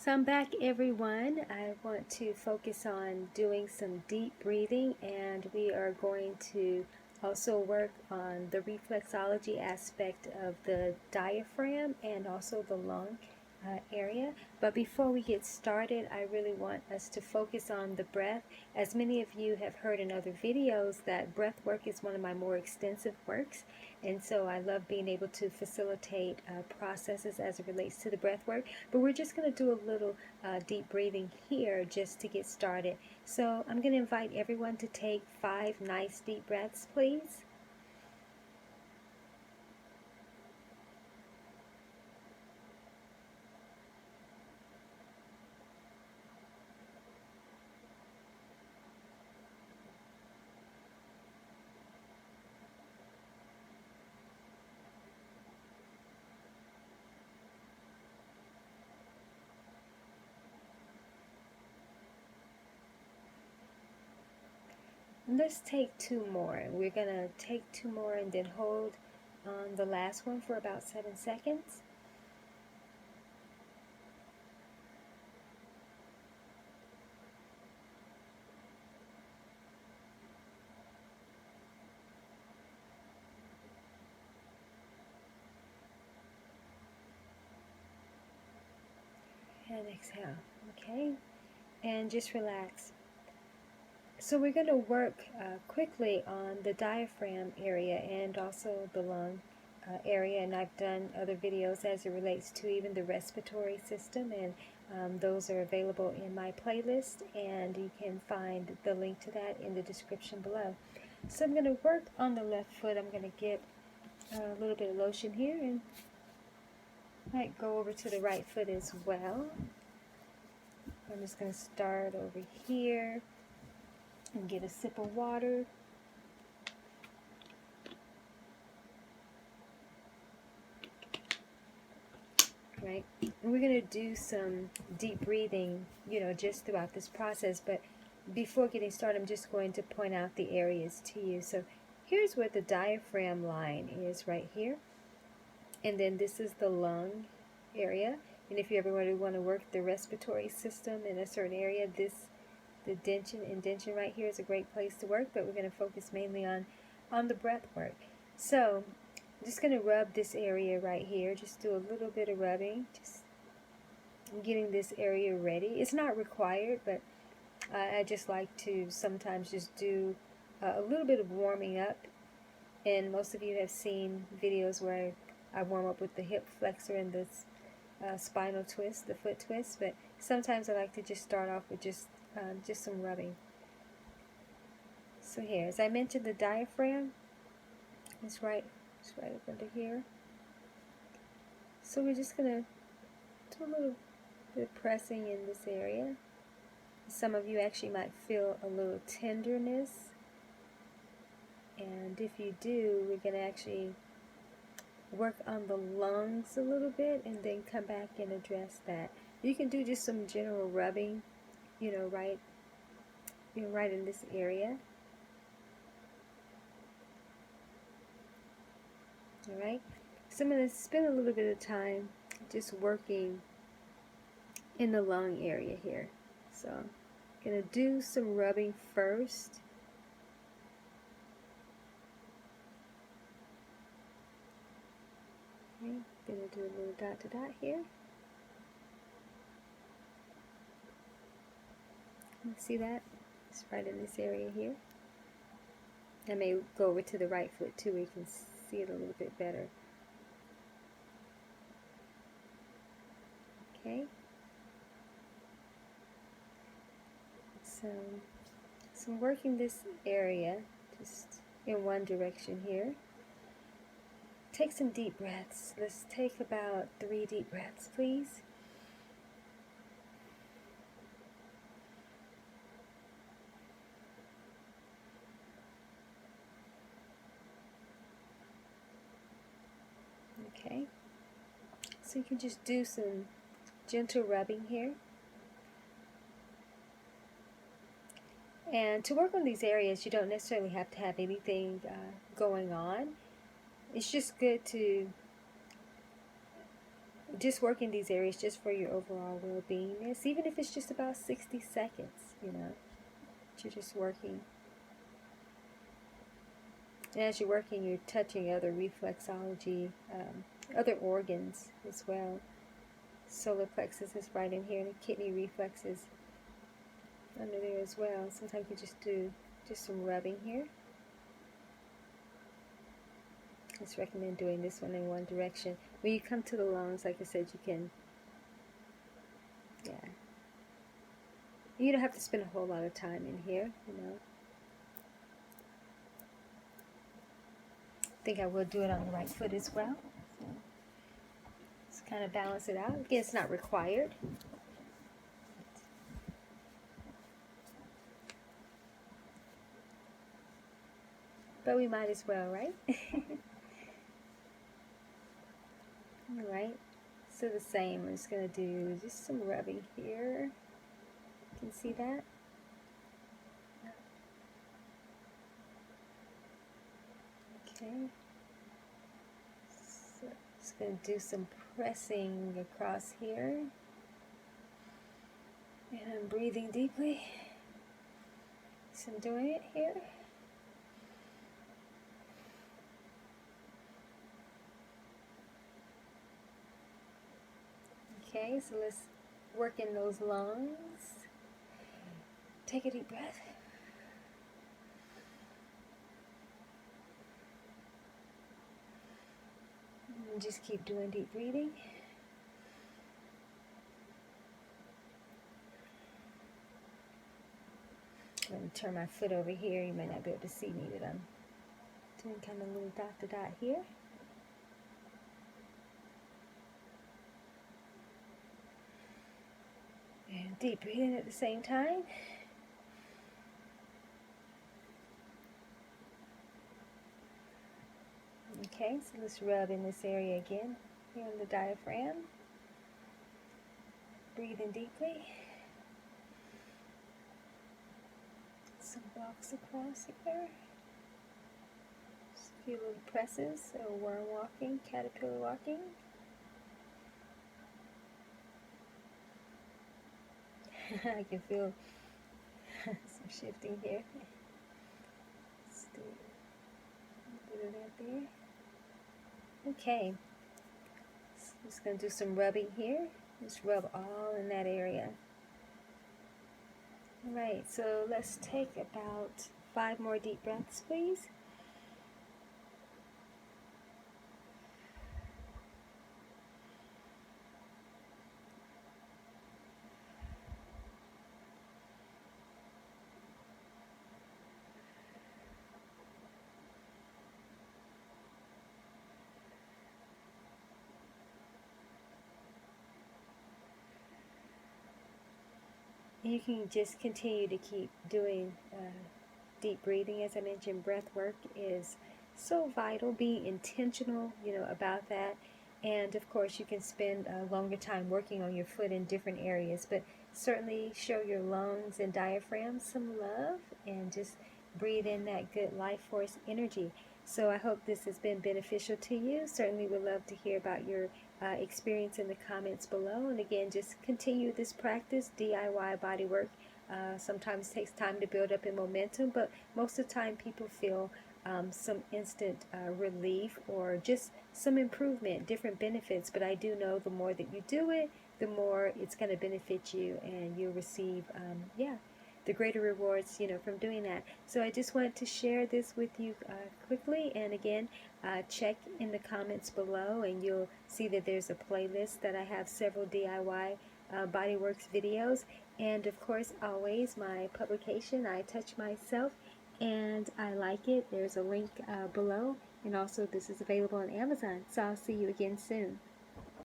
So I'm back, everyone. I want to focus on doing some deep breathing, and we are going to also work on the reflexology aspect of the diaphragm and also the lung area. But before we get started, I really want us to focus on the breath. As many of you have heard in other videos, that breath work is one of my more extensive works, and so I love being able to facilitate processes as it relates to the breath work. But we're just going to do a little deep breathing here just to get started. So I'm going to invite everyone to take 5 nice deep breaths, please. Let's take 2 more. We're going to take 2 more and then hold on the last one for about 7 seconds. And exhale. Okay, and just relax. So we're going to work quickly on the diaphragm area and also the lung area, and I've done other videos as it relates to even the respiratory system, and those are available in my playlist, and you can find the link to that in the description below. So I'm going to work on the left foot. I'm going to get a little bit of lotion here, and might go over to the right foot as well. I'm just going to start over here and get a sip of water. Right, and we're going to do some deep breathing, just throughout this process. But before getting started, I'm just going to point out the areas to you. So here's where the diaphragm line is, right here, and then this is the lung area. And if you ever want to work the respiratory system in a certain area, the indention right here is a great place to work, but we're going to focus mainly on the breath work. So I'm just going to rub this area right here. Just do a little bit of rubbing, just getting this area ready. It's not required, but I just like to sometimes just do a little bit of warming up. And most of you have seen videos where I warm up with the hip flexor and the spinal twist, the foot twist, but sometimes I like to just start off with just some rubbing. So here, as I mentioned, the diaphragm is right up under here. So we're just going to do a little bit of pressing in this area. Some of you actually might feel a little tenderness, and if you do, we're going to actually work on the lungs a little bit and then come back and address that. You can do just some general rubbing, right in this area. Alright, so I'm going to spend a little bit of time just working in the lung area here. So I'm going to do some rubbing first. Okay, going to do a little dot to dot here. You see that? It's right in this area here. I may go over to the right foot too, where you can see it a little bit better. Okay. So I'm working this area just in one direction here. Take some deep breaths. Let's take about 3 deep breaths, please. Okay, so you can just do some gentle rubbing here. And to work on these areas, you don't necessarily have to have anything going on. It's just good to just working these areas just for your overall well-beingness, even if it's just about 60 seconds, you know, you're just working. And as you're working, you're touching other reflexology, other organs as well. Solar plexus is right in here, and the kidney reflex is under there as well. Sometimes you just do just some rubbing here. I just recommend doing this one in one direction. When you come to the lungs, like I said, you can, yeah. You don't have to spend a whole lot of time in here, you know. I think I will do it on the right foot as well. So just kind of balance it out. Again, it's not required. But we might as well, right? Alright, so the same. I'm just going to do just some rubbing here. You can see that? Okay. So just going to do some pressing across here. And I'm breathing deeply. So I'm doing it here. Okay, so let's work in those lungs. Take a deep breath. And just keep doing deep breathing. I'm going to turn my foot over here. You may not be able to see me, but I'm doing kind of a little dot to dot here. And deep breathing at the same time. Okay, so let's rub in this area again, here on the diaphragm. Breathing deeply. Some walks across here. Just a few little presses, so worm walking, caterpillar walking. I can feel some shifting here. Let's do a bit of that there. Okay, so I'm just going to do some rubbing here. Just rub all in that area. Alright, so let's take about 5 more deep breaths, please. You can just continue to keep doing deep breathing. As I mentioned, breath work is so vital. Be intentional, you know, about that. And of course, you can spend a longer time working on your foot in different areas, but certainly show your lungs and diaphragm some love and just breathe in that good life force energy. So I hope this has been beneficial to you. Certainly would love to hear about your experience in the comments below. And again, just continue this practice. DIY bodywork sometimes takes time to build up in momentum, but most of the time people feel some instant relief or just some improvement, different benefits. But I do know the more that you do it, the more it's going to benefit you, and you'll receive, the greater rewards, you know, from doing that. So I just wanted to share this with you quickly. And again, check in the comments below, and you'll see that there's a playlist that I have several DIY bodyworks videos. And of course, always my publication, I Touch Myself, and I Like It. There's a link below. And also, this is available on Amazon. So I'll see you again soon.